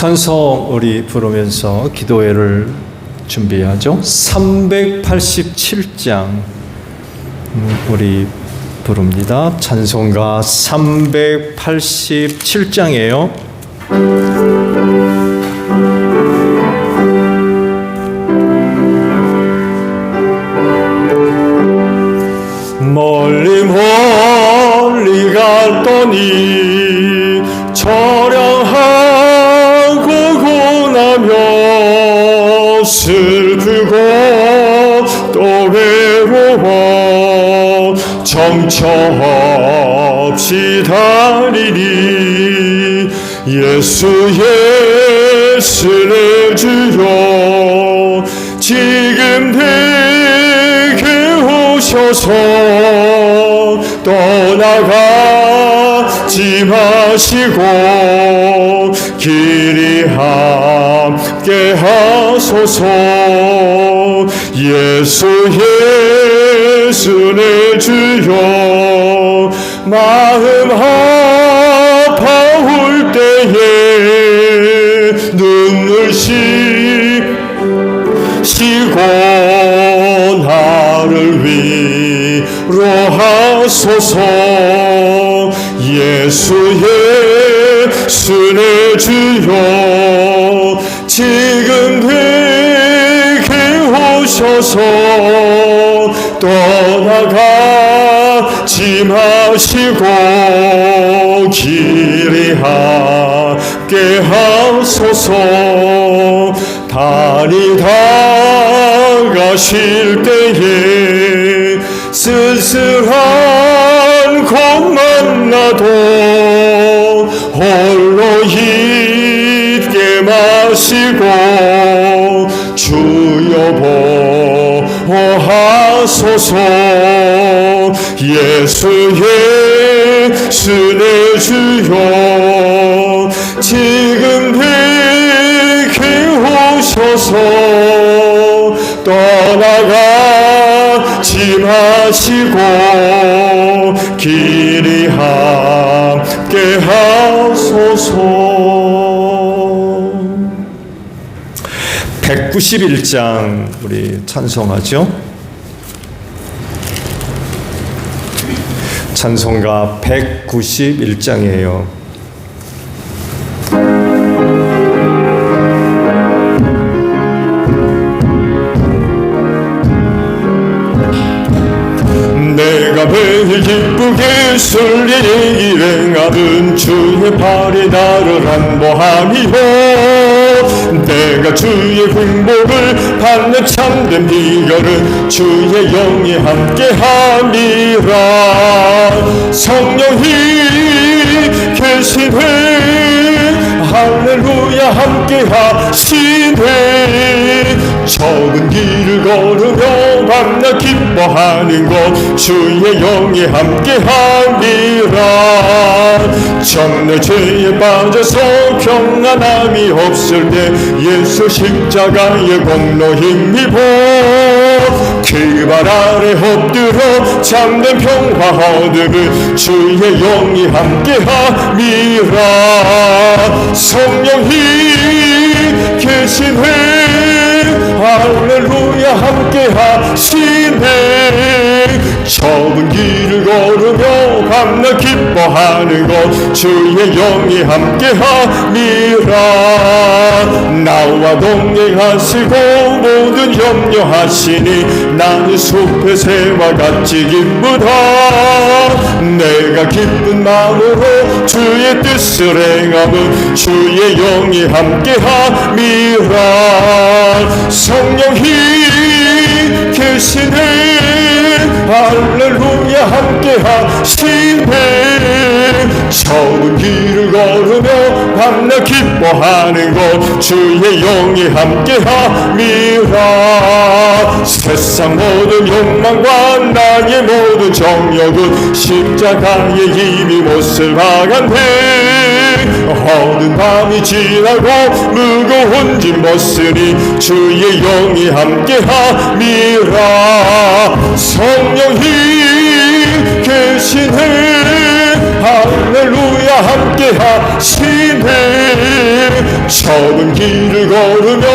찬송 우리 부르면서 기도회를 준비하죠. 387장 우리 부릅니다. 찬송가 387장이에요. 멀리 멀리 갔더니 처량하고 고나며 슬프고 또 외로워 정처 없이 다니니 예수 예수를 주여 지금 내게 오셔서 떠나가지 마시고 길이 함께 하소서. 예수 예수를 주여 마음 아파올 때에 눈물 씻고 나를 위로하소서. 예수 예수를 주여 지금 내게 오셔서 떠나가지 마시고 길이 함께 하소서. 다니다 가실 때에 쓸쓸한 곳만 나도 홀로 있게 마시고 주여 보호하소서. 예수 예수를 주여 지금 내게 오셔서 떠나가지 마시고 길이 함께 하소서. 191장 우리 찬송하죠. 찬송가 191장이에요. 내가 매일 기쁘게 설리니 일행하는 주의 팔이 나를 안보하미요. 내가 주의 행복을 받는 참된 비결은 주의 영이 함께함이라. 성령이 계시네 할렐루야 함께하시네. 좁은 길을 걸으며 밤낮 기뻐하는 것 주의 영이 함께함이라. 정내 죄에 빠져서 평안함이 없을 때 예수 십자가의 공로 힘입어 그 발 아래 엎드려 참된 평화 얻으는 주의 영이 함께함이라. 성령이 계시네 할렐루야 함께하시네. 좁은 길을 걸으며 밤낮 기뻐하는 것 주의 영이 함께함이라. 나와 동행하시고 모든 염려하시니 나는 숲의 새와 같이 기쁘다. 내가 기쁜 마음으로 주의 뜻을 행함은 주의 영이 함께함이라. 성령이 계시네 할렐루야 함께하시네. 좁은 길을 걸으며 밤낮 기뻐하는 것 주의 영이 함께함이라. 세상 모든 욕망과 나의 모든 정욕은 십자가의 힘이 못을 박았네. 어두운 밤이 지나고 무거운 짐 벗으니 주의 영이 함께함이라. 성령이 계시네 할렐루야 할렐루야 함께 하시네. 적은 길을 걸으며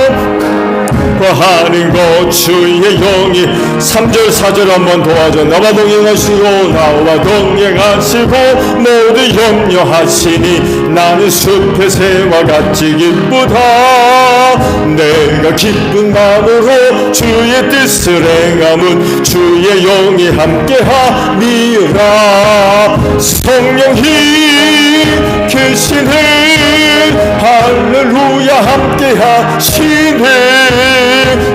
하는 것 주의 영이 3절 4절 한번 도와줘. 나와 동행하시고 나와 동행하시고 모두 염려하시니 나는 숲의 새와 같이 기쁘다. 내가 기쁜 마음으로 주의 뜻을 행함은 주의 영이 함께하니라. 성령이 계시네. 할렐루야 함께하시네.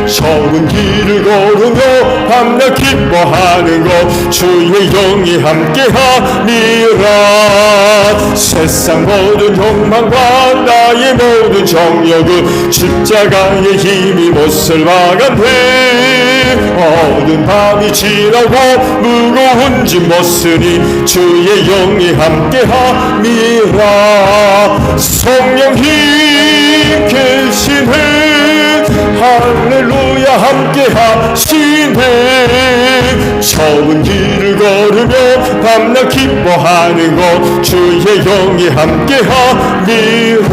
적은 길을 걸으며 밤낮 기뻐하는 것 주의 영이 함께하니라. 세상 모든 욕망과 나의 모든 정욕은 십자가의 힘이 못을 막았네. 어두운 밤이 지나고 무거운 짐 못쓰니 주의 영이 함께하니라. 성령이 계시네. 할렐루야 함께하시네. 적은 길을 걸으며 밤낮 기뻐하는 것 주의 영이 함께하니라.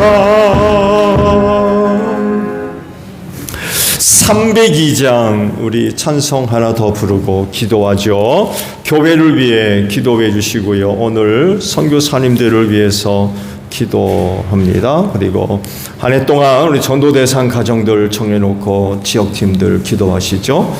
302장 우리 찬송 하나 더 부르고 기도하죠. 교회를 위해 기도해 주시고요. 오늘 선교사님들을 위해서 기도합니다. 그리고 한 해 동안 우리 전도대상 가정들 정해놓고 지역팀들 기도하시죠.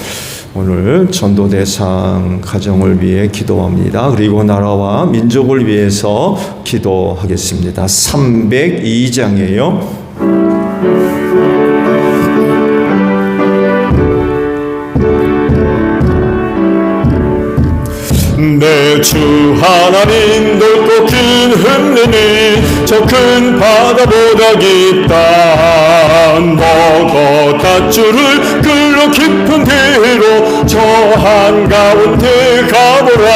오늘 전도대상 가정을 위해 기도합니다. 그리고 나라와 민족을 위해서 기도하겠습니다. 302장이에요. 내 주 하나님 넓고 긴 은혜니 저 큰 바다보다 깊다. 너도 닷줄을 끌어 깊은 데로 저 한가운데 가보라.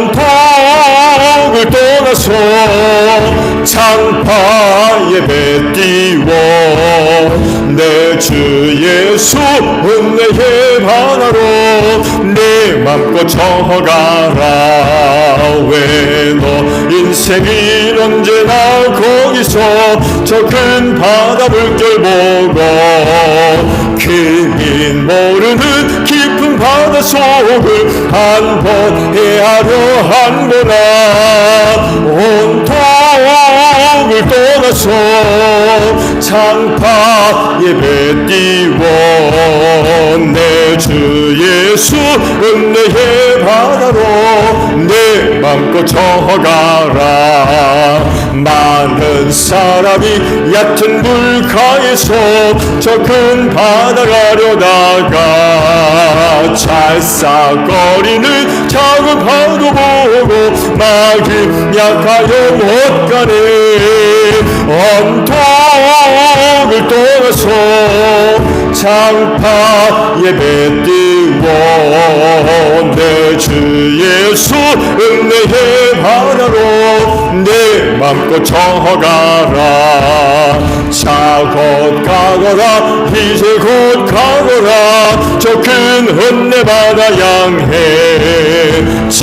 온통을 떠나서 창파에 배띄워 내 주 예수 은혜의 바다로 내 맘껏 저가라. 왜 너 인생이 언제나 거기서 저 큰 바다 물결 보고 그인 모르는 깊은 바다 속을 한번 헤아려 한거나. 온통을 떠나서 창파에 배띄워 내 주 예수 은혜의 바다로 내 맘껏 저가라. 많은 사람이 얕은 물가에서 저 큰 바다 가려다가 찰싹거리는 작은 파도 보고 마음 약하여 못 가네. 온통을 떠나서 창파에 배띄워 내 주 예수 은혜의 바다로 내 맘껏 저가라. 자 곧 가거라. 이제 곧 가거라. 저 큰 은혜 바다 향해 자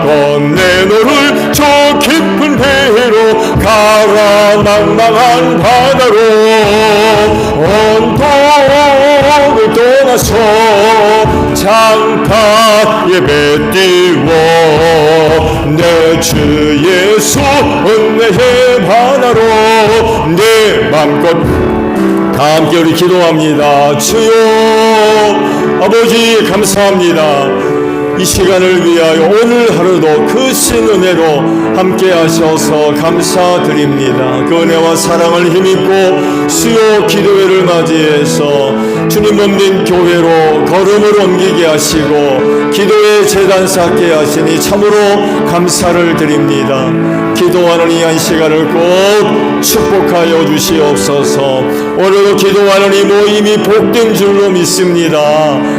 곧 내 너를 저 깊은 배로 가라. 망망한 바다로 온통을 떠나서 창파에 배띄워 내 주 예수 은혜의 바다로 내 맘껏. 다 함께 우리 기도합니다. 주여 아버지 감사합니다. 이 시간을 위하여 오늘 하루도 그 신 은혜로 함께 하셔서 감사드립니다. 그 은혜와 사랑을 힘입고 수요 기도회를 맞이해서 주님 없는 교회로 걸음을 옮기게 하시고 기도의 재단 쌓게 하시니 참으로 감사를 드립니다. 기도하는 이 한 시간을 꼭 축복하여 주시옵소서. 오늘도 기도하는 이 모임이 복된 줄로 믿습니다.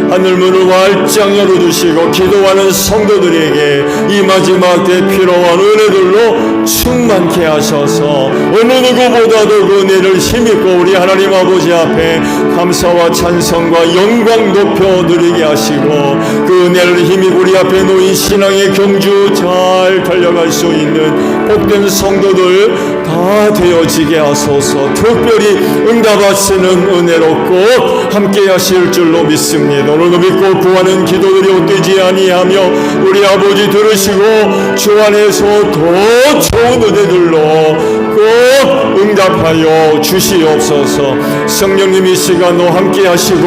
하늘문을 활짝 열어주시고 기도하는 성도들에게 이 마지막 때 필요한 은혜들로 충만케 하셔서 어느 누구보다도 그 은혜를 힘입고 우리 하나님 아버지 앞에 감사와 찬성과 영광 높여드리게 하시고 그 은혜를 힘입고 우리 앞에 놓인 신앙의 경주 잘 달려갈 수 있는 복된 성도들 다 되어지게 하소서. 특별히 응답하시는 은혜로 꼭 함께 하실 줄로 믿습니다. 오늘도 믿고 구하는 기도들이 헛되지 아니하며 우리 아버지 들으시고 주 안에서 더 좋은 은혜들로 꼭 응답하여 주시옵소서. 성령님 이 시간도 함께 하시고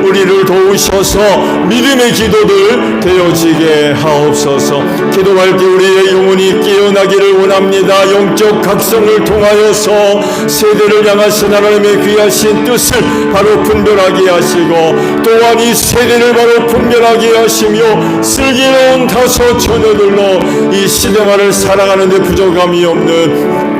우리를 도우셔서 믿음의 기도들 되어지게 하옵소서. 기도할 때 우리의 영혼이 깨어나기를 원합니다. 영적 각성을 통하여서 세대를 향하신 하나님의 귀하신 뜻을 바로 분별하게 하시고 또한 이 세대를 바로 분별하게 하시며 슬기로운 다섯 처녀들로 이 시대만을 살아가는 데 부족함이 없는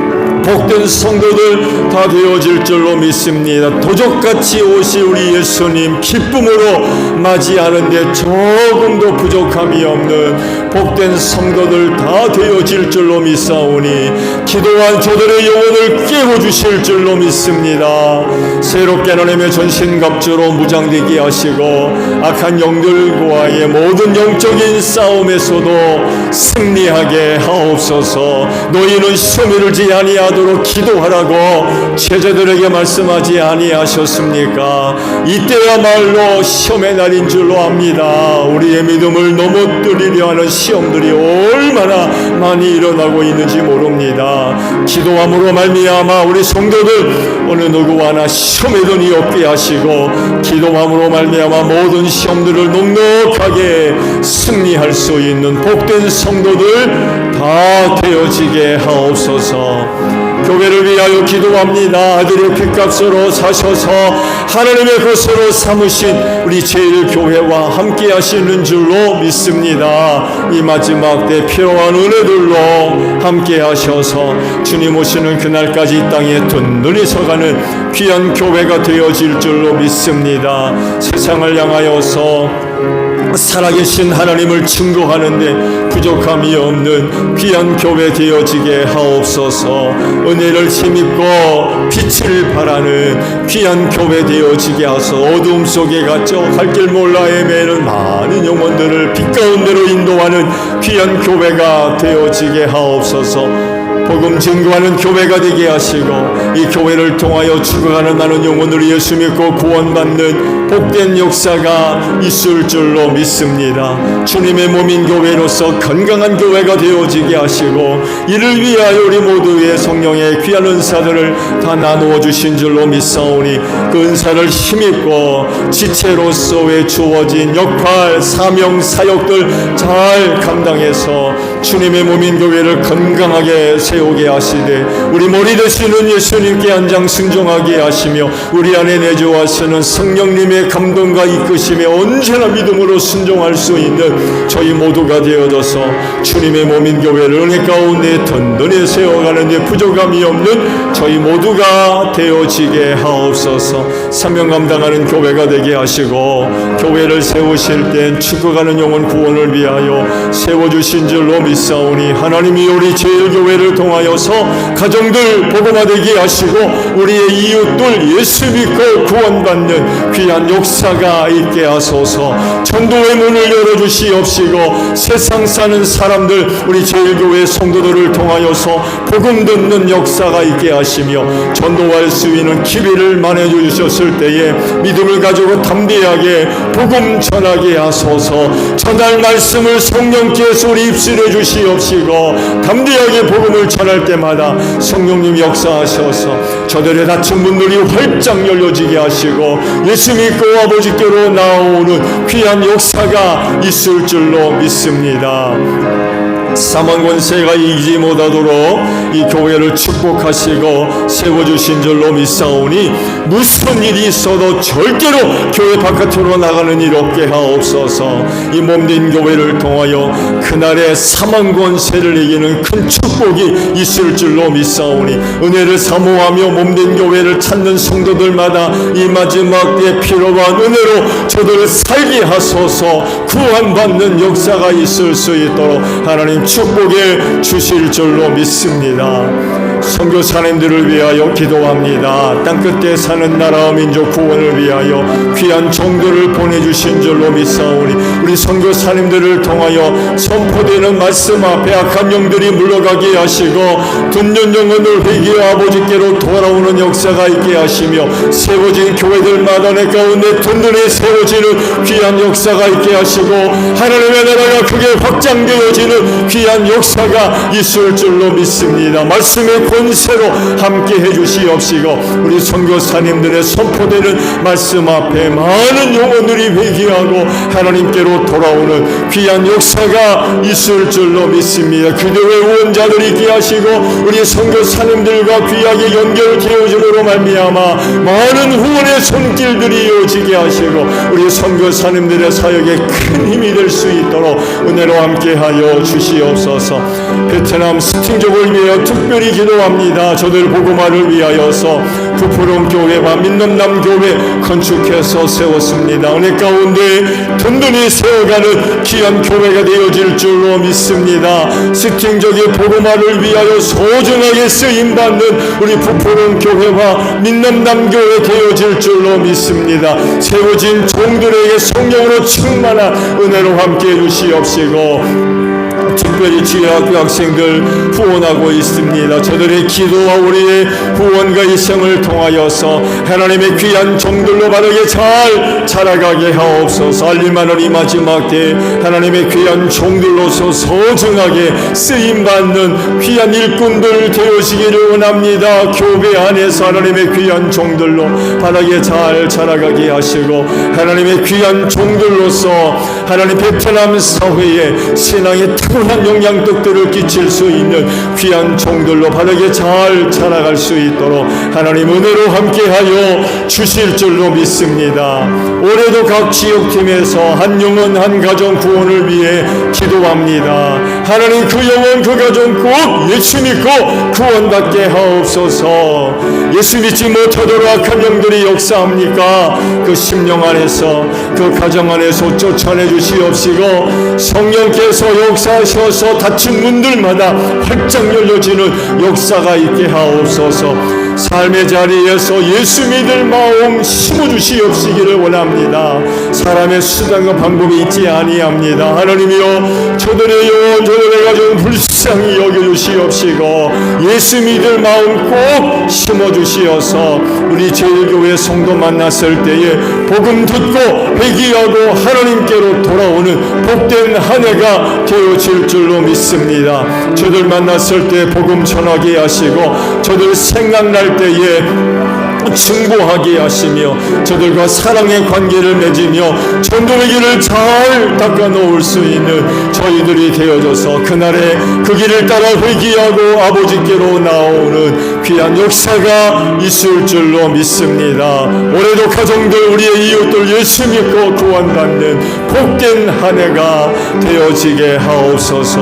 복된 성도들 다 되어질 줄로 믿습니다. 도적같이 오실 우리 예수님 기쁨으로 맞이하는데 조금도 부족함이 없는 복된 성도들 다 되어질 줄로 믿사오니 기도한 저들의 영혼을 깨워주실 줄로 믿습니다. 새롭게 하나님의 전신갑주로 무장되게 하시고 악한 영들과의 모든 영적인 싸움에서도 승리하게 하옵소서. 너희는 시험에 이르지 아니하도록 기도하라고 제자들에게 말씀하지 아니하셨습니까? 이때야말로 시험의 날인 줄로 압니다. 우리의 믿음을 넘어뜨리려 하는 시험들이 얼마나 많이 일어나고 있는지 모릅니다. 기도함으로 말미암아 우리 성도들 어느 누구 하나 시험에 든이 없게 하시고 기도함으로 말미암아 모든 시험들을 넉넉하게 승리할 수 있는 복된 성도들 다 되어지게 하옵소서. 교회를 위하여 기도합니다. 아들의 핏값으로 사셔서 하나님의 것으로 삼으신 우리 제일교회와 함께 하시는 줄로 믿습니다. 이 마지막 때 필요한 은혜들로 함께 하셔서 주님 오시는 그날까지 이 땅에 든든히 서가는 귀한 교회가 되어질 줄로 믿습니다. 세상을 향하여서 살아계신 하나님을 증거하는데 부족함이 없는 귀한 교회 되어지게 하옵소서. 은혜를 힘입고 빛을 발하는 귀한 교회 되어지게 하소서. 어두움 속에 갇혀 갈 길 몰라 헤매는 많은 영혼들을 빛 가운데로 인도하는 귀한 교회가 되어지게 하옵소서. 복음 증거하는 교회가 되게 하시고 이 교회를 통하여 죽어가는 많은 영혼들이 예수 믿고 구원받는 복된 역사가 있을 줄로 믿습니다. 주님의 몸인 교회로서 건강한 교회가 되어지게 하시고 이를 위하여 우리 모두의 성령의 귀한 은사들을 다 나누어 주신 줄로 믿사오니 그 은사를 힘입고 지체로서의 주어진 역할, 사명, 사역들 잘 감당해서 주님의 몸인 교회를 건강하게 세우게 하시되 우리 머리 되시는 예수님께 한장 순종하게 하시며 우리 안에 내주하시는 성령님의 감동과 이끄심에 언제나 믿음으로 순종할 수 있는 저희 모두가 되어져서 주님의 몸인 교회를 은혜 가운데 든든히 세워가는 데 부족함이 없는 저희 모두가 되어지게 하옵소서. 사명 감당하는 교회가 되게 하시고 교회를 세우실 땐 죽어가는 영혼 구원을 위하여 세워주신 줄로 믿사오니 하나님이 우리 제일교회를 통하여서 가정들 복음화되게 하시고 우리의 이웃들 예수 믿고 구원받는 귀한 역사가 있게 하소서. 전도의 문을 열어주시옵시고 세상 사는 사람들 우리 제일교회 성도들을 통하여서 복음 듣는 역사가 있게 하시며 전도할 수 있는 기회를 만해 주셨을 때에 믿음을 가지고 담대하게 복음 전하게 하소서. 전할 말씀을 성령께서 우리 입술해 주시옵시고 담대하게 복음을 전할 때마다 성령님 역사하셔서 저들의 닫힌 문들이 활짝 열려지게 하시고 예수 믿고 아버지께로 나오는 귀한 역사가 있을 줄로 믿습니다. 사망 권세가 이기지 못하도록 이 교회를 축복하시고 세워주신 줄로 믿사오니 무슨 일이 있어도 절대로 교회 바깥으로 나가는 일 없게 하옵소서. 이 몸된 교회를 통하여 그날의 사망 권세를 이기는 큰 축복이 있을 줄로 믿사오니 은혜를 사모하며 몸된 교회를 찾는 성도들마다 이 마지막 때에 필요한 은혜로 저들을 살게 하소서. 구원받는 역사가 있을 수 있도록 하나님 축복해 주실 줄로 믿습니다. 선교사님들을 위하여 기도합니다. 땅끝에 사는 나라와 민족 구원을 위하여 귀한 종들을 보내주신 줄로 믿사오니 우리 선교사님들을 통하여 선포되는 말씀 앞에 악한 영들이 물러가게 하시고 듣는 영혼을 회개의 아버지께로 돌아오는 역사가 있게 하시며 세워진 교회들마다 내 가운데 든든히 세워지는 귀한 역사가 있게 하시고 하나님의 나라가 크게 확장되어지는 귀한 역사가 있을 줄로 믿습니다. 말씀의 권세로 함께 해주시옵시고 우리 선교사님들의 선포되는 말씀 앞에 많은 영혼들이 회개하고 하나님께로 돌아오는 귀한 역사가 있을 줄로 믿습니다. 그들의 후원자들이 있게 하시고 우리 선교사님들과 귀하게 연결되어짐으로 말미암아 많은 후원의 손길들이 이어지게 하시고 우리 선교사님들의 사역에 큰 힘이 될 수 있도록 은혜로 함께하여 주시옵소서. 베트남 스팅족을 위하여 특별히 기도합니다. 저들 복음화를 위하여서 부푸른 교회와 민남남 교회 건축해서 세웠습니다. 은혜 가운데 든든히 세워가는 귀한 교회가 되어질 줄로 믿습니다. 스팅족의 복음화를 위하여 소중하게 쓰임받는 우리 부푸른 교회와 민남남 교회 되어질 줄로 믿습니다. 세워진 종들에게 성령으로 충만한 은혜로 함께 해주시옵시고 특별히 지혜학교 학생들 후원하고 있습니다. 저들의 기도와 우리의 후원과 희생을 통하여서 하나님의 귀한 종들로 바르게 잘 자라가게 하옵소서. 알릴만한 이 마지막 때 하나님의 귀한 종들로서 소중하게 쓰임받는 귀한 일꾼들 되어지기를 원합니다. 교회 안에서 하나님의 귀한 종들로 바르게 잘 자라가게 하시고 하나님의 귀한 종들로서 하나님 베트남 사회에 신앙의 탁월한 영향력들을 끼칠 수 있는 귀한 종들로 바르게 잘 자라갈 수 있도록 하나님 은혜로 함께하여 주실 줄로 믿습니다. 올해도 각 지역팀에서 한 영혼 한 가정 구원을 위해 기도합니다. 하나님 그 영혼 그 가정 꼭 예수 믿고 구원받게 하옵소서. 예수 믿지 못하도록 악한 영들이 역사합니까? 그 심령 안에서 그 가정 안에서 쫓아내 주시옵시고 성령께서 역사하셔서 닫힌 문들마다 활짝 열려지는 역사가 있게 하옵소서. 삶의 자리에서 예수 믿을 마음 심어주시옵시기를 원합니다. 사람의 수단과 방법이 있지 아니합니다. 하나님이여 저들의 영혼 저들의 가정 불쌍히 여겨주시옵시고 예수 믿을 마음 꼭 심어주시어서 우리 제일교회 성도 만났을 때에 복음 듣고 회개하고 하나님께로 돌아오는 복된 한 해가 되어질 줄로 믿습니다. 저들 만났을 때 복음 전하게 하시고 저들 생각날 때에 증거하게 하시며 저들과 사랑의 관계를 맺으며 전도의 길을 잘 닦아 놓을 수 있는 저희들이 되어져서 그날에 그 길을 따라 회개하고 아버지께로 나오는 귀한 역사가 있을 줄로 믿습니다. 올해도 가정들 우리의 이웃들 예수 믿고 구원받는 복된 한 해가 되어지게 하옵소서.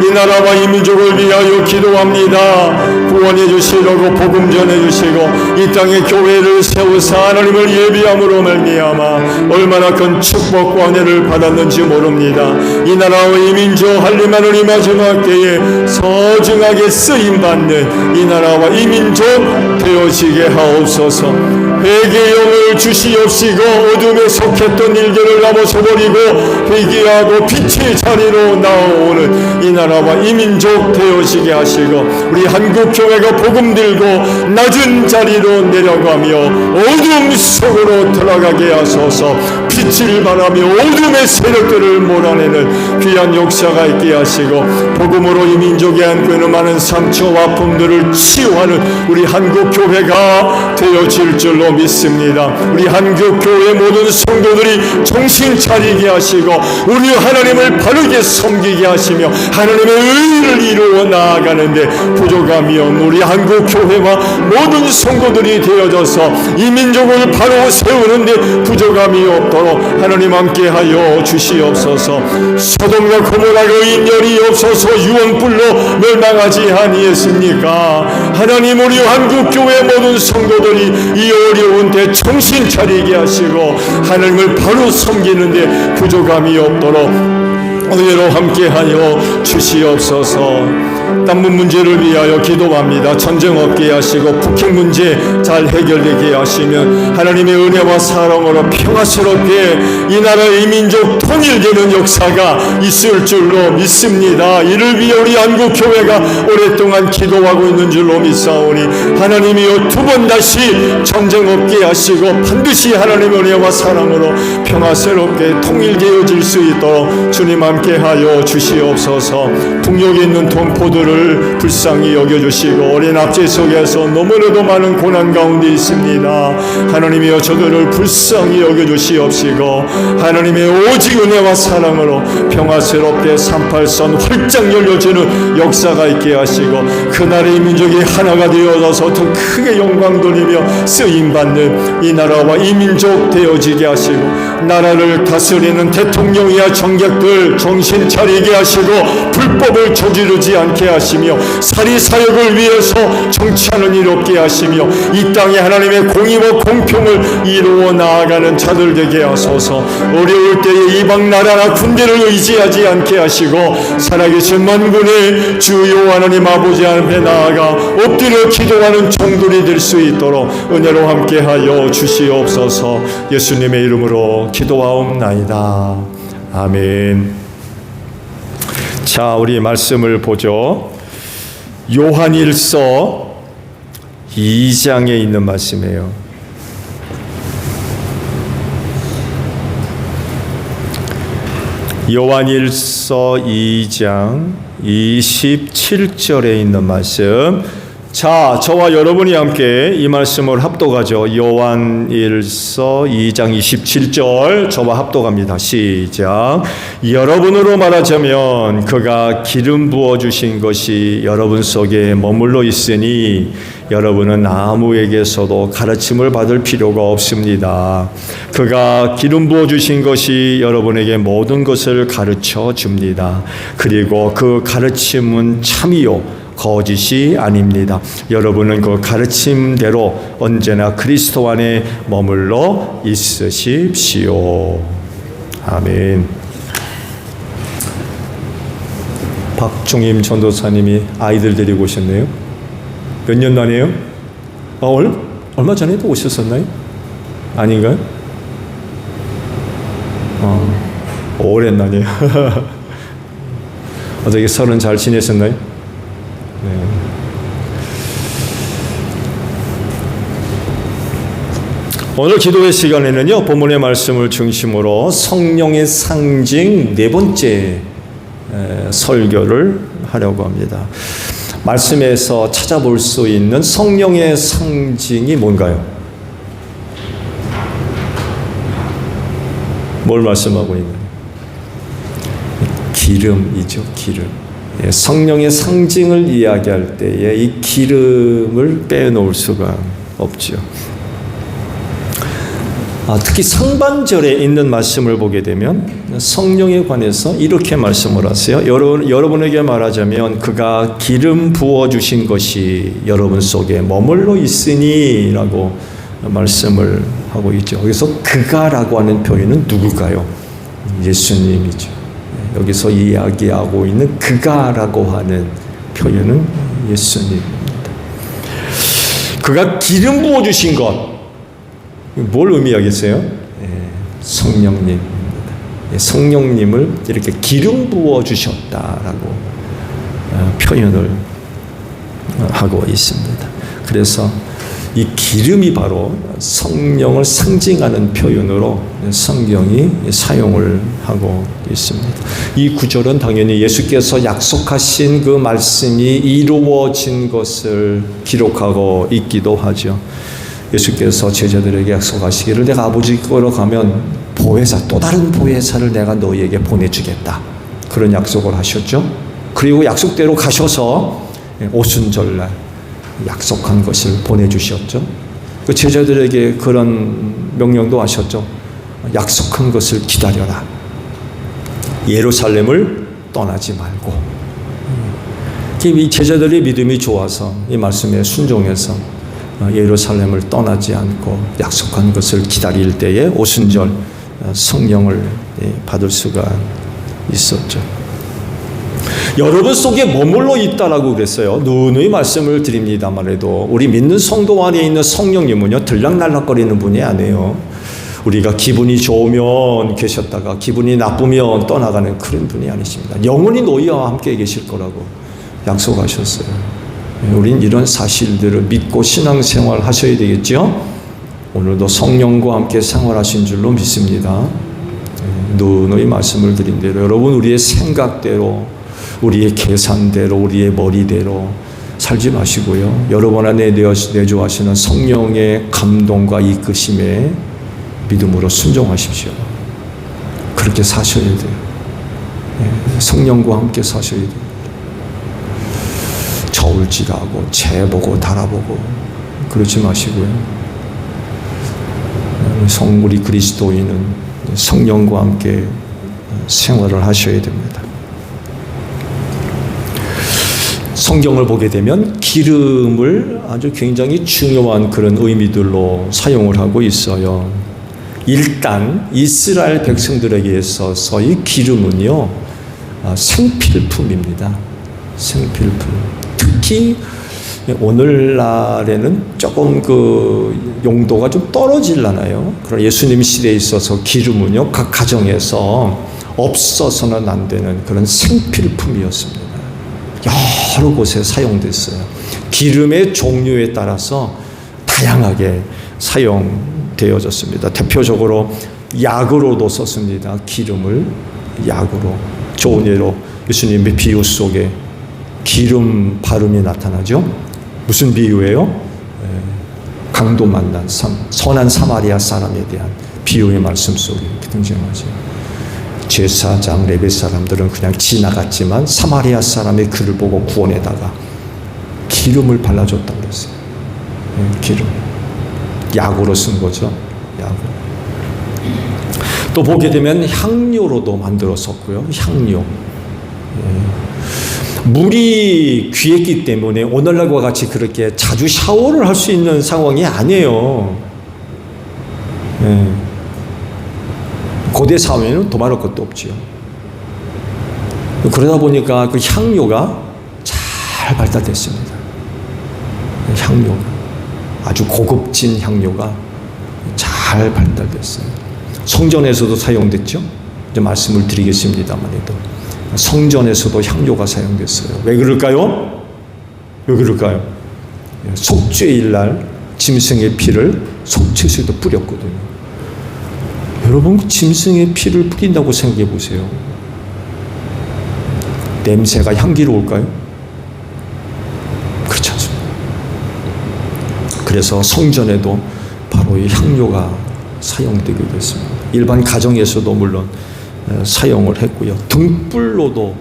이 나라와 이 민족을 위하여 기도합니다. 구원해 주시려고 복음 전해 주시고 이 땅에 교회를 세우사 하나님을 예비함으로 말미암아 얼마나 큰 축복과 은혜를 받았는지 모릅니다. 이 나라와 이 민족 할리마는 이 마지막 때에 소중하게 쓰임받는 이 나라와 이 민족 되어지게 하옵소서. 회개의 영을 주시옵시고 어둠에 속했던 일들을 넘어서버리고 회개하고 빛의 자리로 나오는 이 나라와 이 민족 되어지게 하시고 우리 한국교회가 복음 들고 낮은 자리로 내려가며 어둠 속으로 들어가게 하소서. 빛을 발하며 어둠의 세력들을 몰아내는 귀한 역사가 있게 하시고 복음으로 이 민족에 안고 있는 많은 상처와 아픔들을 치유하는 우리 한국교회가 되어질 줄로 믿습니다. 우리 한국교회 모든 성도들이 정신 차리게 하시고 우리 하나님을 바르게 섬기게 하시며 하나님의 의를 이루어 나아가는데 부족함이 없는 우리 한국교회와 모든 성도들이 되어져서 이 민족을 바로 세우는데 부족함이 없도록 하나님 함께하여 주시옵소서. 소돔과 고모라가 인연이 없어서 유언불로 멸망하지 아니했습니까? 하나님 우리 한국교회 모든 성도들이 이 어려운 때 정신 차리게 하시고 하나님을 바로 섬기는데 부족함이 없도록 은혜로 함께하여 주시옵소서. 남북 문제를 위하여 기도합니다. 전쟁 없게 하시고 북핵 문제 잘 해결되게 하시면 하나님의 은혜와 사랑으로 평화스럽게 이 나라의 민족 통일되는 역사가 있을 줄로 믿습니다. 이를 위해 우리 한국교회가 오랫동안 기도하고 있는 줄로 믿사오니 하나님이여 두 번 다시 전쟁 없게 하시고 반드시 하나님의 은혜와 사랑으로 평화스럽게 통일되어질 수 있도록 주님 함께하여 주시옵소서. 북녘에 있는 동포들을 불쌍히 여겨주시고 어린 압제 속에서 너무나도 많은 고난 가운데 있습니다. 하나님이여 저들을 불쌍히 여겨주시옵시고 하나님의 오직 은혜와 사랑으로 평화스럽게 38선 활짝 열려지는 역사가 있게 하시고 그날의 민족이 하나가 되어져서 더 크게 영광 돌리며 쓰임받는 이 나라와 이 민족 되어지게 하시고 나라를 다스리는 대통령이야 정객들 정신 차리게 하시고 불법을 저지르지 않게 하시며 사리사욕을 위해서 정치하는 일 없게 하시며 이 땅에 하나님의 공의와 공평을 이루어 나아가는 자들 되게 하소서. 어려울 때에 이방 나라나 군대를 의지하지 않게 하시고 살아계신 만군의 주요 하나님 아버지 앞에 나아가 엎드려 기도하는 종들이 될 수 있도록 은혜로 함께하여 주시옵소서. 예수님의 이름으로 기도하옵나이다. 아멘. 자, 우리 말씀을 보죠. 요한일서 2장에 있는 말씀이에요. 요한일서 2장 27절에 있는 말씀. 자, 저와 여러분이 함께 이 말씀을 합독하죠. 요한일서 2장 27절 저와 합독합니다. 시작. 여러분으로 말하자면 그가 기름 부어주신 것이 여러분 속에 머물러 있으니 여러분은 아무에게서도 가르침을 받을 필요가 없습니다. 그가 기름 부어주신 것이 여러분에게 모든 것을 가르쳐 줍니다. 그리고 그 가르침은 참이요 거짓이 아닙니다. 여러분은 그 가르침대로 언제나 그리스도 안에 머물러 있으십시오. 아멘. 박중임 전도사님이 아이들 데리고 오셨네요. 몇 년 만이에요? 얼마 전에도 오셨었나요? 아닌가요? 오랜만이에요. 어떻게 설은 잘 지내셨나요? 네. 오늘 기도의 시간에는요, 본문의 말씀을 중심으로 성령의 상징 네 번째 설교를 하려고 합니다. 말씀에서 찾아볼 수 있는 성령의 상징이 뭔가요? 뭘 말씀하고 있나요? 기름이죠, 기름. 성령의 상징을 이야기할 때에 이 기름을 빼놓을 수가 없죠. 특히 상반절에 있는 말씀을 보게 되면 성령에 관해서 이렇게 말씀을 하세요. 여러분에게 말하자면 그가 기름 부어주신 것이 여러분 속에 머물러 있으니 라고 말씀을 하고 있죠. 여기서 그가라고 하는 표현은 누굴까요? 예수님이죠. 여기서 이야기하고 있는 그가라고 하는 표현은 예수님입니다. 그가 기름 부어주신 것, 뭘 의미하겠어요? 성령님입니다. 성령님을 이렇게 기름 부어주셨다라고 표현을 하고 있습니다. 그래서 이 기름이 바로 성령을 상징하는 표현으로 성경이 사용을 하고 있습니다. 이 구절은 당연히 예수께서 약속하신 그 말씀이 이루어진 것을 기록하고 있기도 하죠. 예수께서 제자들에게 약속하시기를 내가 아버지 거로 가면 보혜사, 또 다른 보혜사를 내가 너희에게 보내주겠다. 그런 약속을 하셨죠. 그리고 약속대로 가셔서 오순절날 약속한 것을 보내주셨죠. 그 제자들에게 그런 명령도 하셨죠. 약속한 것을 기다려라. 예루살렘을 떠나지 말고. 이 제자들의 믿음이 좋아서 이 말씀에 순종해서 예루살렘을 떠나지 않고 약속한 것을 기다릴 때에 오순절 성령을 받을 수가 있었죠. 여러분 속에 머물러 있다라고 그랬어요. 누누이 말씀을 드립니다만 해도 우리 믿는 성도 안에 있는 성령님은요, 들락날락거리는 분이 아니에요. 우리가 기분이 좋으면 계셨다가 기분이 나쁘면 떠나가는 그런 분이 아니십니다. 영원히 너희와 함께 계실 거라고 약속하셨어요. 우린 이런 사실들을 믿고 신앙생활 하셔야 되겠죠. 오늘도 성령과 함께 생활하신 줄로 믿습니다. 누누이 말씀을 드린 대로 여러분 우리의 생각대로, 우리의 계산대로, 우리의 머리대로 살지 마시고요. 여러분 안에 내주하시는 성령의 감동과 이끄심에 믿음으로 순종하십시오. 그렇게 사셔야 돼요. 성령과 함께 사셔야 돼요. 저울질하고 재보고 달아보고 그러지 마시고요. 우리 그리스도인은 성령과 함께 생활을 하셔야 됩니다. 성경을 보게 되면 기름을 아주 굉장히 중요한 그런 의미들로 사용을 하고 있어요. 일단 이스라엘 백성들에게 있어서 이 기름은요, 생필품입니다. 생필품. 특히 오늘날에는 조금 그 용도가 좀 떨어질라나요. 그러나 예수님 시대에 있어서 기름은요, 각 가정에서 없어서는 안 되는 그런 생필품이었습니다. 여러 곳에 사용됐어요. 기름의 종류에 따라서 다양하게 사용되어졌습니다. 대표적으로 약으로도 썼습니다. 기름을 약으로. 좋은 예로 예수님의 비유 속에 기름 바름이 나타나죠. 무슨 비유예요? 강도 만난 선한 사마리아 사람에 대한 비유의 말씀 속에 이렇게 등장하죠. 제사장 레위 사람들은 그냥 지나갔지만 사마리아 사람의 그를 보고 구원에다가 기름을 발라줬다고 했어요. 기름. 약으로 쓴 거죠. 약으로. 또 보게 되면 향료로도 만들었었고요. 향료. 물이 귀했기 때문에 오늘날과 같이 그렇게 자주 샤워를 할 수 있는 상황이 아니에요. 고대 사회는 더 말할 것도 없지요. 그러다 보니까 그 향료가 잘 발달됐습니다. 향료가 아주 고급진 향료가 잘 발달됐어요. 성전에서도 사용됐죠. 이제 말씀을 드리겠습니다만 해도 성전에서도 향료가 사용됐어요. 왜 그럴까요? 왜 그럴까요? 속죄일 날 짐승의 피를 속죄소에도 뿌렸거든요. 여러분, 짐승의 피를 뿌린다고 생각해 보세요. 냄새가 향기로울까요? 그렇지 않습니다. 그래서 성전에도 바로 이 향료가 사용되게 됐습니다. 일반 가정에서도 물론 사용을 했고요. 등불로도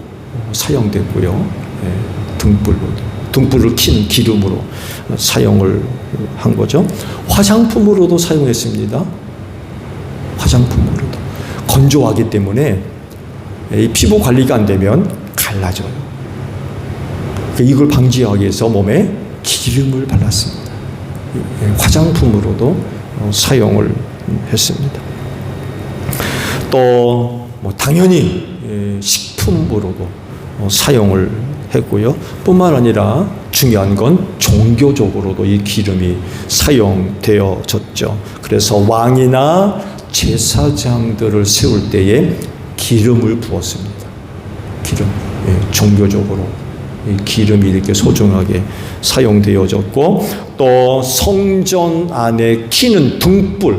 사용됐고요. 등불을 킨 기름으로 사용을 한 거죠. 화장품으로도 사용했습니다. 화장품으로도. 건조하기 때문에 이 피부 관리가 안 되면 갈라져요. 이걸 방지하기 위해서 몸에 기름을 발랐습니다. 화장품으로도 사용을 했습니다. 또 당연히 식품으로도 사용을 했고요. 뿐만 아니라 중요한 건 종교적으로도 이 기름이 사용되어졌죠. 그래서 왕이나 제사장들을 세울 때에 기름을 부었습니다. 기름. 종교적으로 이 기름이 이렇게 소중하게 사용되어졌고, 또 성전 안에 키는 등불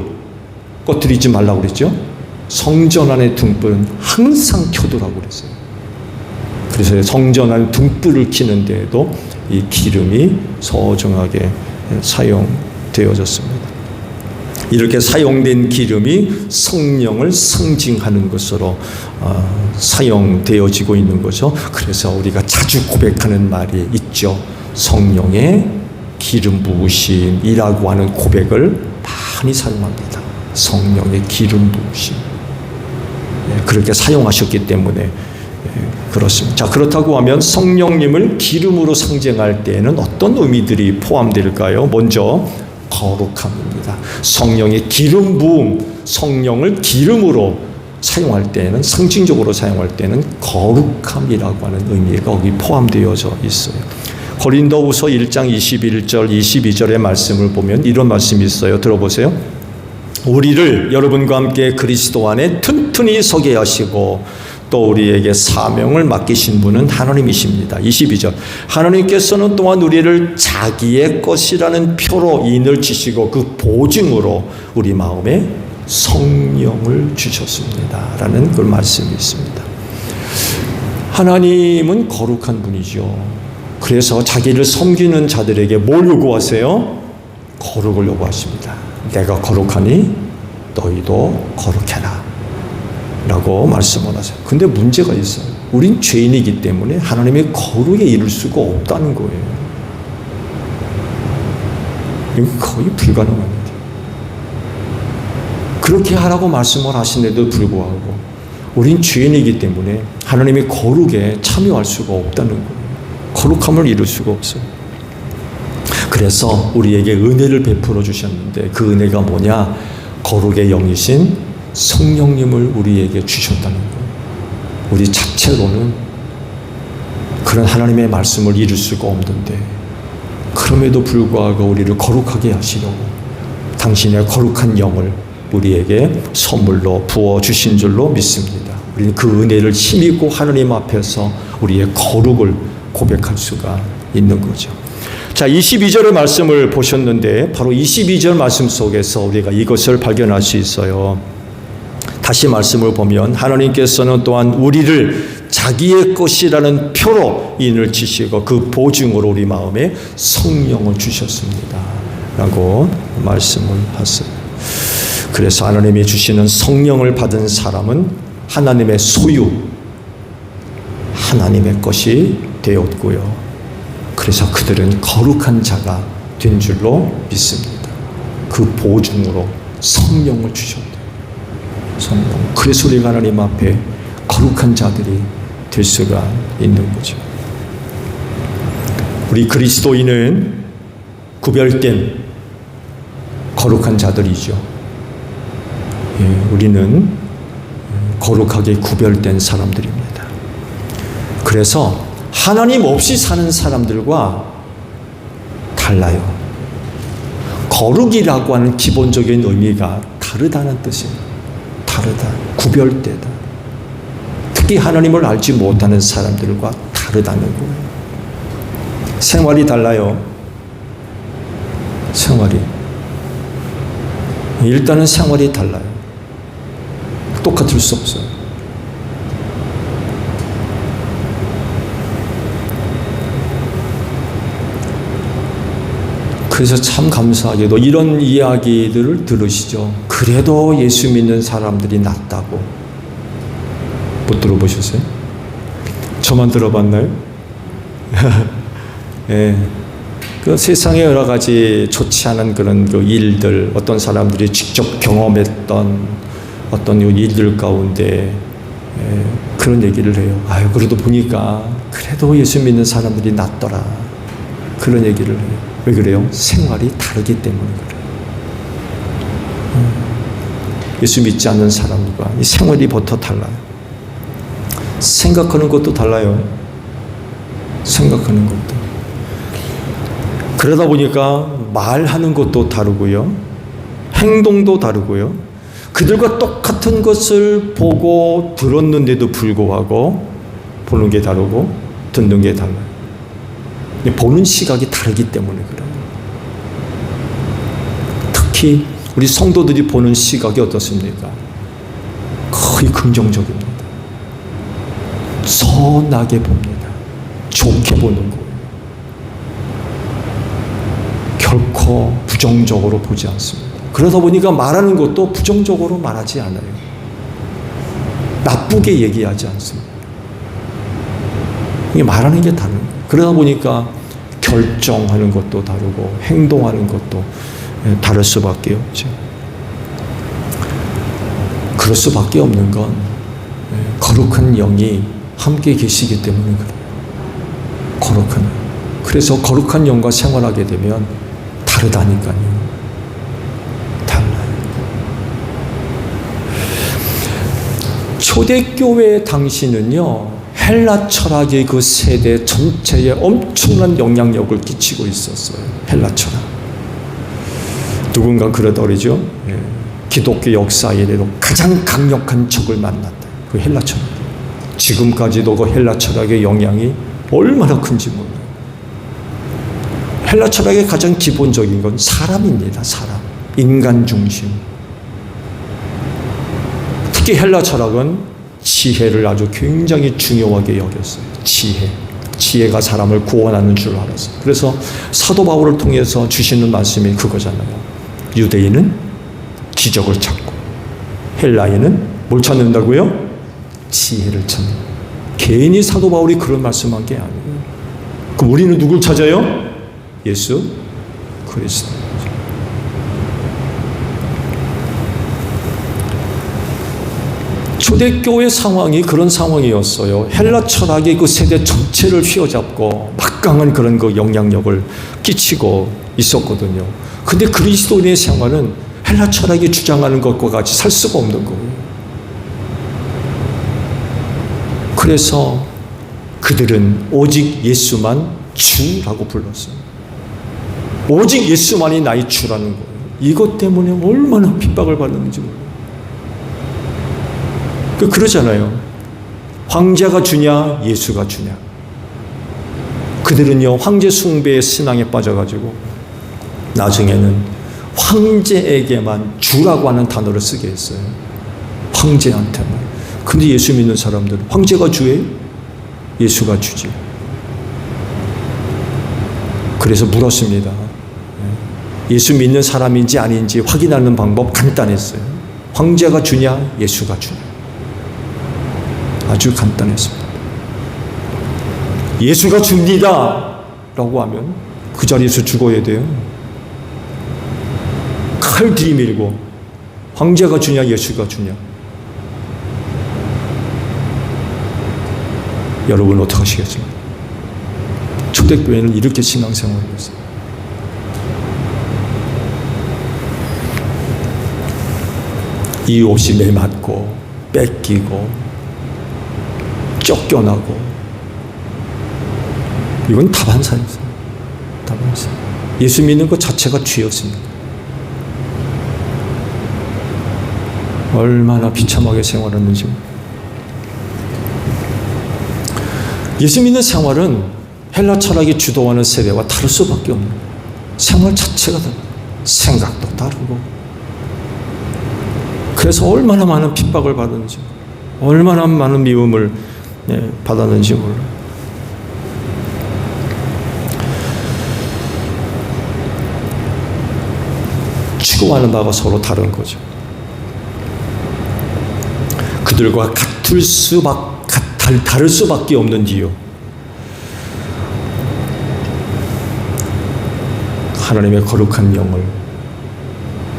꺼뜨리지 말라고 그랬죠. 성전 안에 등불은 항상 켜두라고 그랬어요. 그래서 성전 안에 등불을 켜는데도 이 기름이 소중하게 사용되어졌습니다. 이렇게 사용된 기름이 성령을 상징하는 것으로 사용되어지고 있는 거죠. 그래서 우리가 자주 고백하는 말이 있죠. 성령의 기름 부으심이라고 하는 고백을 많이 사용합니다. 성령의 기름 부으심. 그렇게 사용하셨기 때문에 그렇습니다. 자, 그렇다고 하면 성령님을 기름으로 상징할 때에는 어떤 의미들이 포함될까요? 먼저 거룩함입니다. 성령의 기름 부음, 성령을 기름으로 사용할 때는, 상징적으로 사용할 때는 거룩함이라고 하는 의미가 거기 포함되어져 있어요. 고린도후서 1장 21절 22절의 말씀을 보면 이런 말씀이 있어요. 들어보세요. 우리를 여러분과 함께 그리스도 안에 튼튼히 서게 하시고 또 우리에게 사명을 맡기신 분은 하나님이십니다. 22절. 하나님께서는 또한 우리를 자기의 것이라는 표로 인을 치시고 그 보증으로 우리 마음에 성령을 주셨습니다. 라는 그 말씀이 있습니다. 하나님은 거룩한 분이죠. 그래서 자기를 섬기는 자들에게 뭘 요구하세요? 거룩을 요구하십니다. 내가 거룩하니 너희도 거룩해라 라고 말씀을 하세요. 근데 문제가 있어요. 우린 죄인이기 때문에 하나님의 거룩에 이를 수가 없다는 거예요. 이건 거의 불가능한 일이에요. 그렇게 하라고 말씀을 하신데도 불구하고 우린 죄인이기 때문에 하나님의 거룩에 참여할 수가 없다는 거예요. 거룩함을 이룰 수가 없어요. 그래서 우리에게 은혜를 베풀어 주셨는데 그 은혜가 뭐냐? 거룩의 영이신 성령님을 우리에게 주셨다는 거예요. 우리 자체로는 그런 하나님의 말씀을 이룰 수가 없는데 그럼에도 불구하고 우리를 거룩하게 하시려고 당신의 거룩한 영을 우리에게 선물로 부어주신 줄로 믿습니다. 우리는 그 은혜를 힘입고 하나님 앞에서 우리의 거룩을 고백할 수가 있는 거죠. 자, 22절의 말씀을 보셨는데 바로 22절 말씀 속에서 우리가 이것을 발견할 수 있어요. 다시 말씀을 보면 하나님께서는 또한 우리를 자기의 것이라는 표로 인을 치시고 그 보증으로 우리 마음에 성령을 주셨습니다. 라고 말씀을 하세요. 그래서 하나님이 주시는 성령을 받은 사람은 하나님의 소유, 하나님의 것이 되었고요. 그래서 그들은 거룩한 자가 된 줄로 믿습니다. 그 보증으로 성령을 주셨다. 성령. 그래서 우리가 하나님 앞에 거룩한 자들이 될 수가 있는 거죠. 우리 그리스도인은 구별된 거룩한 자들이죠. 우리는 거룩하게 구별된 사람들입니다. 그래서 하나님 없이 사는 사람들과 달라요. 거룩이라고 하는 기본적인 의미가 다르다는 뜻입니다. 다르다, 구별되다. 특히 하나님을 알지 못하는 사람들과 다르다는 거예요. 생활이 달라요. 생활이. 일단은 생활이 달라요. 똑같을 수 없어요. 그래서 참 감사하게도 이런 이야기들을 들으시죠. 그래도 예수 믿는 사람들이 낫다고. 못 들어보셨어요? 저만 들어봤나요? 예. 그 세상에 여러 가지 좋지 않은 그런 그 일들, 어떤 사람들이 직접 경험했던 어떤 일들 가운데 그런 얘기를 해요. 아유, 그래도 보니까 그래도 예수 믿는 사람들이 낫더라. 그런 얘기를 해요. 왜 그래요? 생활이 다르기 때문에 그래요. 예수 믿지 않는 사람과 이 생활이 부터 달라요. 생각하는 것도 달라요. 생각하는 것도. 그러다 보니까 말하는 것도 다르고요. 행동도 다르고요. 그들과 똑같은 것을 보고 들었는데도 불구하고 보는 게 다르고 듣는 게 달라요. 보는 시각이 다르기 때문에 그래요. 특히 우리 성도들이 보는 시각이 어떻습니까? 거의 긍정적입니다. 선하게 봅니다. 좋게 보는 거예요. 결코 부정적으로 보지 않습니다. 그러다 보니까 말하는 것도 부정적으로 말하지 않아요. 나쁘게 얘기하지 않습니다. 이게 말하는 게 다른 거예요. 그러다 보니까 결정하는 것도 다르고 행동하는 것도 다를 수밖에 없죠. 그럴 수밖에 없는 건 거룩한 영이 함께 계시기 때문에 그래요. 거룩한. 그래서 거룩한 영과 생활하게 되면 다르다니까요. 달라요. 초대교회 당시는요, 헬라 철학이 그 세대 전체에 엄청난 영향력을 끼치고 있었어요. 헬라 철학. 누군가 그러더리죠. 기독교 역사에도 가장 강력한 적을 만났다. 그 헬라 철학. 지금까지도 그 헬라 철학의 영향이 얼마나 큰지 몰라요. 헬라 철학의 가장 기본적인 건 사람입니다. 사람. 인간 중심. 특히 헬라 철학은 지혜를 아주 굉장히 중요하게 여겼어요. 지혜가 사람을 구원하는 줄 알았어요. 그래서 사도 바울을 통해서 주시는 말씀이 그거잖아요. 유대인은 기적을 찾고 헬라인은 뭘 찾는다고요? 지혜를 찾는. 괜히 사도 바울이 그런 말씀한 게 아니에요. 그럼 우리는 누굴 찾아요? 예수 그리스도. 초대교회 상황이 그런 상황이었어요. 헬라 철학이 그 세대 전체를 휘어잡고 막강한 그런 그 영향력을 끼치고 있었거든요. 근데 그리스도인의 생활은 헬라 철학이 주장하는 것과 같이 살 수가 없는 거예요. 그래서 그들은 오직 예수만 주라고 불렀어요. 오직 예수만이 나의 주라는 거예요. 이것 때문에 얼마나 핍박을 받는지 몰라요. 그러잖아요. 황제가 주냐, 예수가 주냐. 그들은요, 황제 숭배의 신앙에 빠져가지고 나중에는 황제에게만 주라고 하는 단어를 쓰게 했어요. 황제한테만. 근데 예수 믿는 사람들은 황제가 주예요? 예수가 주지. 그래서 물었습니다. 예수 믿는 사람인지 아닌지 확인하는 방법 간단했어요. 황제가 주냐, 예수가 주냐. 아주 간단했습니다. 예수가 줍니다 라고 하면 그 자리에서 죽어야 돼요. 칼 들이밀고 황제가 주냐, 예수가 주냐. 여러분 어떻게 하시겠습니까? 초대교회는 이렇게 신앙생활을 했어요. 이유 없이 매맞고 뺏기고 쫓겨나고. 이건 다반사였어요. 다반사. 예수 믿는 것 자체가 죄였습니다. 얼마나 비참하게 생활했는지. 예수 믿는 생활은 헬라 철학이 주도하는 세대와 다를 수밖에 없는 거예요. 생활 자체가 다르고 생각도 다르고. 그래서 얼마나 많은 핍박을 받았는지, 얼마나 많은 미움을 받았는지 몰라요. 추구하는 바가 서로 다른 거죠. 그들과 다를 수밖에 없는 이유. 하나님의 거룩한 영을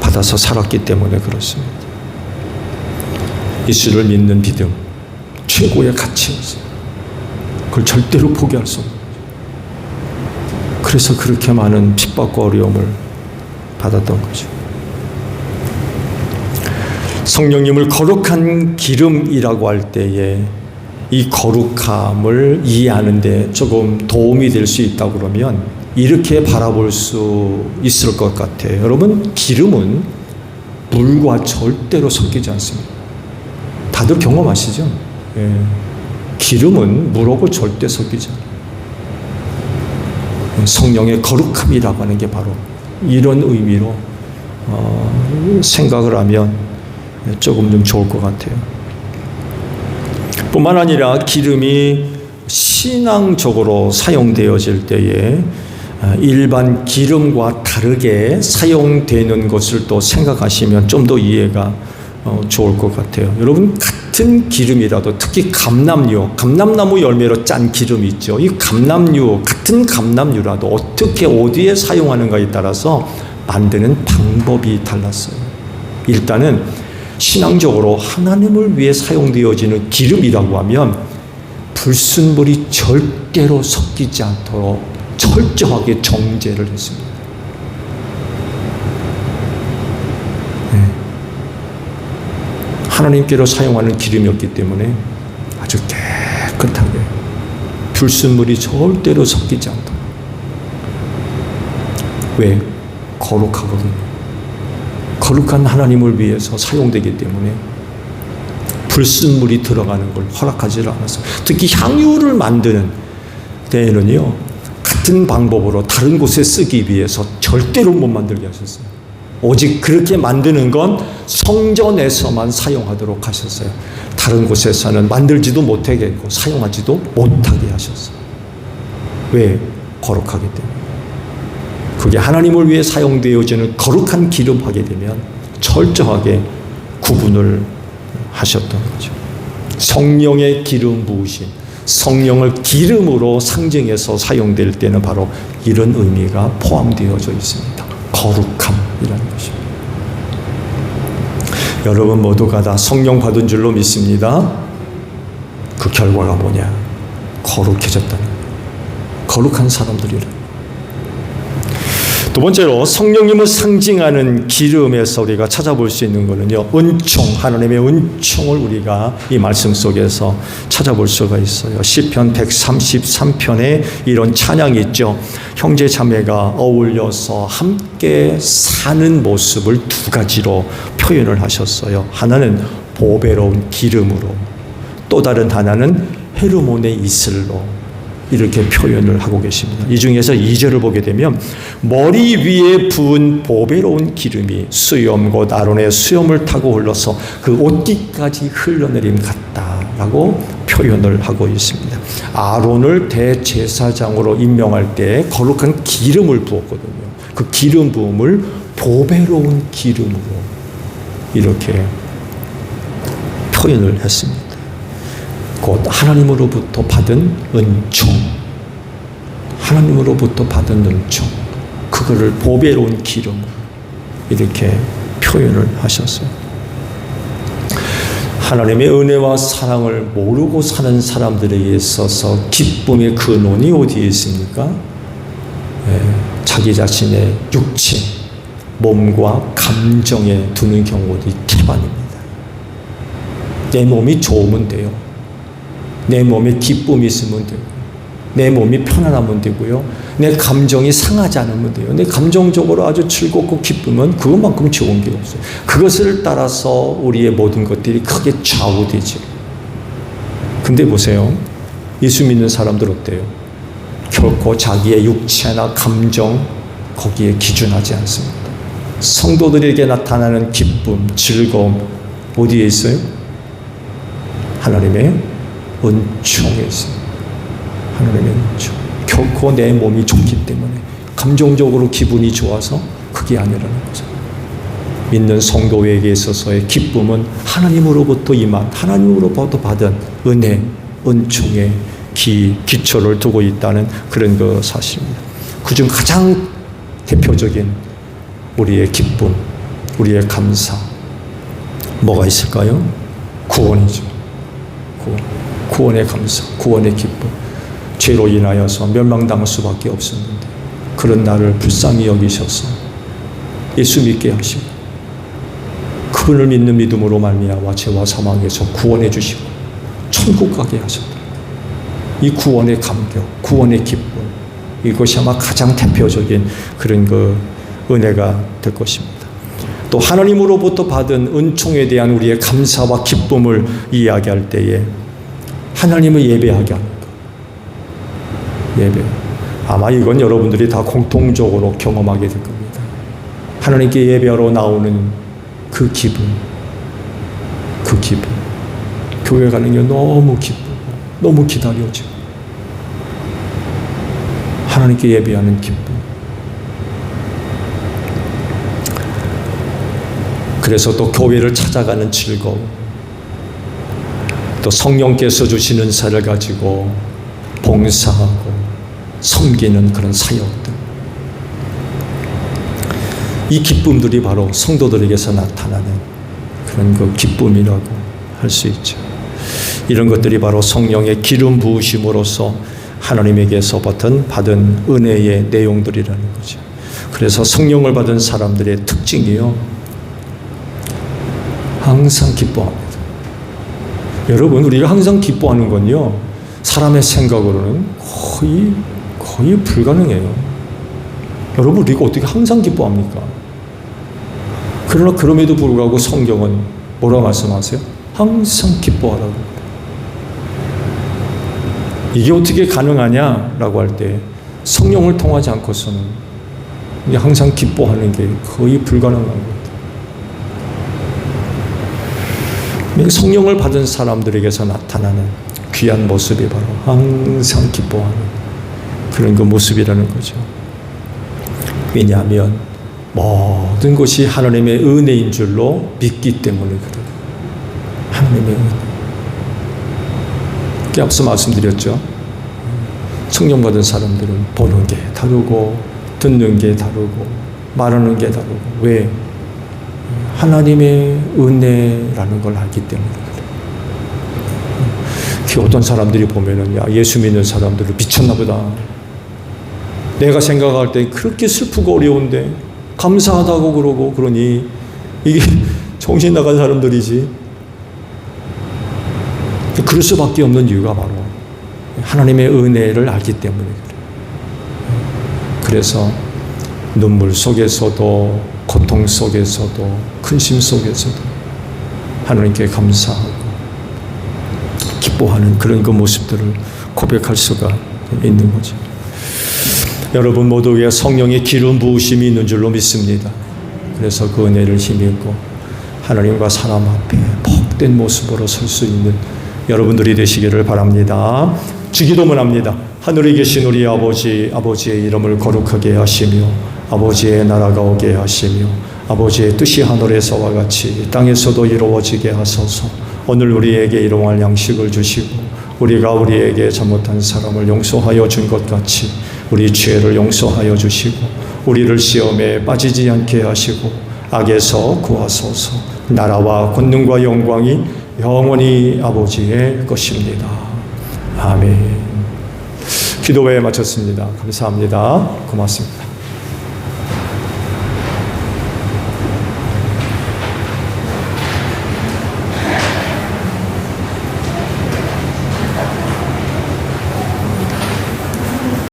받아서 살았기 때문에 그렇습니다. 예수를 믿는 믿음, 최고의 가치였어요. 그걸 절대로 포기할 수 없는 거죠. 그래서 그렇게 많은 핍박과 어려움을 받았던 거죠. 성령님을 거룩한 기름이라고 할 때에 이 거룩함을 이해하는 데 조금 도움이 될 수 있다 그러면 이렇게 바라볼 수 있을 것 같아요. 여러분, 기름은 물과 절대로 섞이지 않습니다. 다들 경험하시죠? 예. 기름은 물하고 절대 섞이지 않아요. 성령의 거룩함이라고 하는 게 바로 이런 의미로 생각을 하면 조금 좀 좋을 것 같아요. 뿐만 아니라 기름이 신앙적으로 사용되어질 때에 일반 기름과 다르게 사용되는 것을 또 생각하시면 좀 더 이해가 좋을 것 같아요. 여러분, 같은 기름이라도 특히 감람나무 열매로 짠 기름이 있죠. 이 같은 감람류라도 어떻게 어디에 사용하는가에 따라서 만드는 방법이 달랐어요. 일단은 신앙적으로 하나님을 위해 사용되어지는 기름이라고 하면 불순물이 절대로 섞이지 않도록 철저하게 정제를 했습니다. 하나님께로 사용하는 기름이었기 때문에 아주 깨끗하게 불순물이 절대로 섞이지 않도록. 왜? 거룩하거든요. 거룩한 하나님을 위해서 사용되기 때문에 불순물이 들어가는 걸 허락하지 않았어요. 특히 향유를 만드는 때에는요, 같은 방법으로 다른 곳에 쓰기 위해서 절대로 못 만들게 하셨어요. 오직 그렇게 만드는 건 성전에서만 사용하도록 하셨어요. 다른 곳에서는 만들지도 못하게 했고 사용하지도 못하게 하셨어요. 왜? 거룩하기 때문에. 그게 하나님을 위해 사용되어지는 거룩한 기름 하게 되면 철저하게 구분을 하셨던 거죠. 성령의 기름 부으심, 성령을 기름으로 상징해서 사용될 때는 바로 이런 의미가 포함되어져 있습니다. 거룩함이라는 것입니다. 여러분 모두가 다 성령 받은 줄로 믿습니다. 그 결과가 뭐냐? 거룩해졌다는 거예요. 거룩한 사람들이라. 두 번째로 성령님을 상징하는 기름에서 우리가 찾아볼 수 있는 것은요, 은총, 하나님의 은총을 우리가 이 말씀 속에서 찾아볼 수가 있어요. 시편 133편에 이런 찬양이 있죠. 형제 자매가 어울려서 함께 사는 모습을 두 가지로 표현을 하셨어요. 하나는 보배로운 기름으로, 또 다른 하나는 헤르몬의 이슬로 이렇게 표현을 하고 계십니다. 이 중에서 2절을 보게 되면 머리 위에 부은 보배로운 기름이 수염 곧 아론의 수염을 타고 흘러서 그 옷깃까지 흘러내림 같다라고 표현을 하고 있습니다. 아론을 대제사장으로 임명할 때 거룩한 기름을 부었거든요. 그 기름 부음을 보배로운 기름으로 이렇게 표현을 했습니다. 곧 하나님으로부터 받은 은총, 하나님으로부터 받은 은총, 그거를 보배로운 기름으로 이렇게 표현을 하셨어요. 하나님의 은혜와 사랑을 모르고 사는 사람들에게 있어서 기쁨의 근원이 어디에 있습니까? 자기 자신의 육체, 몸과 감정에 두는 경우도 태반입니다. 내 몸이 좋으면 돼요. 내 몸에 기쁨이 있으면 되고, 내 몸이 편안하면 되고요. 내 감정이 상하지 않으면 돼요. 내 감정적으로 아주 즐겁고 기쁘면 그것만큼 좋은 게 없어요. 그것을 따라서 우리의 모든 것들이 크게 좌우되죠. 근데 보세요. 예수 믿는 사람들 어때요? 결코 자기의 육체나 감정 거기에 기준하지 않습니다. 성도들에게 나타나는 기쁨, 즐거움 어디에 있어요? 하나님의 은총에 있습니다. 하나님의 은총. 결코 내 몸이 좋기 때문에 감정적으로 기분이 좋아서 그게 아니라는 거죠. 믿는 성도에게 있어서의 기쁨은 하나님으로부터 임한, 하나님으로부터 받은 은혜, 은총의 기초를 두고 있다는 그런 그 사실입니다. 그중 가장 대표적인 우리의 기쁨, 우리의 감사 뭐가 있을까요? 구원이죠. 구원의 감사, 구원의 기쁨. 죄로 인하여서 멸망당할 수밖에 없었는데 그런 나를 불쌍히 여기셔서 예수 믿게 하시고 그분을 믿는 믿음으로 말미암아 죄와 사망에서 구원해 주시고 천국 가게 하셨다. 이 구원의 감격, 구원의 기쁨, 이것이 아마 가장 대표적인 그런 그 은혜가 될 것입니다. 또 하나님으로부터 받은 은총에 대한 우리의 감사와 기쁨을 이야기할 때에 하나님을 예배하게 합니다. 예배. 아마 이건 여러분들이 다 공통적으로 경험하게 될 겁니다. 하나님께 예배하러 나오는 그 기분. 교회 가는 게 너무 기쁘고 너무 기다려지고 하나님께 예배하는 기쁨. 그래서 또 교회를 찾아가는 즐거움, 또 성령께서 주시는 은사를 가지고 봉사하고 섬기는 그런 사역들, 이 기쁨들이 바로 성도들에게서 나타나는 그런 그 기쁨이라고 할 수 있죠. 이런 것들이 바로 성령의 기름 부으심으로써 하나님에게서 받은 은혜의 내용들이라는 거죠. 그래서 성령을 받은 사람들의 특징이요, 항상 기뻐합니다. 여러분, 우리가 항상 기뻐하는 건요, 사람의 생각으로는 거의 불가능해요. 여러분, 우리가 어떻게 항상 기뻐합니까? 그러나 그럼에도 불구하고 성경은 뭐라고 말씀하세요? 항상 기뻐하라고. 이게 어떻게 가능하냐라고 할 때 성령을 통하지 않고서는 항상 기뻐하는 게 거의 불가능한 것 같아요. 성령을 받은 사람들에게서 나타나는 귀한 모습이 바로 항상 기뻐하는 그런 그 모습이라는 거죠. 왜냐하면 모든 것이 하나님의 은혜인 줄로 믿기 때문에 그래요. 하나님의 은혜. 앞서 말씀드렸죠. 성령 받은 사람들은 보는 게 다르고 듣는 게 다르고 말하는 게 다르고. 왜? 하나님의 은혜라는 걸 알기 때문에 그래요. 어떤 사람들이 보면은, 야, 예수 믿는 사람들을 미쳤나 보다. 내가 생각할 때 그렇게 슬프고 어려운데 감사하다고 그러고 그러니 이게 정신 나간 사람들이지. 그럴 수밖에 없는 이유가 바로 하나님의 은혜를 알기 때문에 그래요. 그래서 눈물 속에서도 고통 속에서도 근심 속에서도 하나님께 감사하고 기뻐하는 그런 그 모습들을 고백할 수가 있는 거죠. 여러분 모두에게 성령의 기름 부으심이 있는 줄로 믿습니다. 그래서 그 은혜를 힘입고 하나님과 사람 앞에 복된 모습으로 설 수 있는 여러분들이 되시기를 바랍니다. 주기도문 합니다. 하늘에 계신 우리 아버지, 아버지의 이름을 거룩하게 하시며 아버지의 나라가 오게 하시며 아버지의 뜻이 하늘에서와 같이 땅에서도 이루어지게 하소서. 오늘 우리에게 일용할 양식을 주시고 우리가 우리에게 잘못한 사람을 용서하여 준 것 같이 우리 죄를 용서하여 주시고 우리를 시험에 빠지지 않게 하시고 악에서 구하소서. 나라와 권능과 영광이 영원히 아버지의 것입니다. 아멘. 기도회에 마쳤습니다. 감사합니다. 고맙습니다.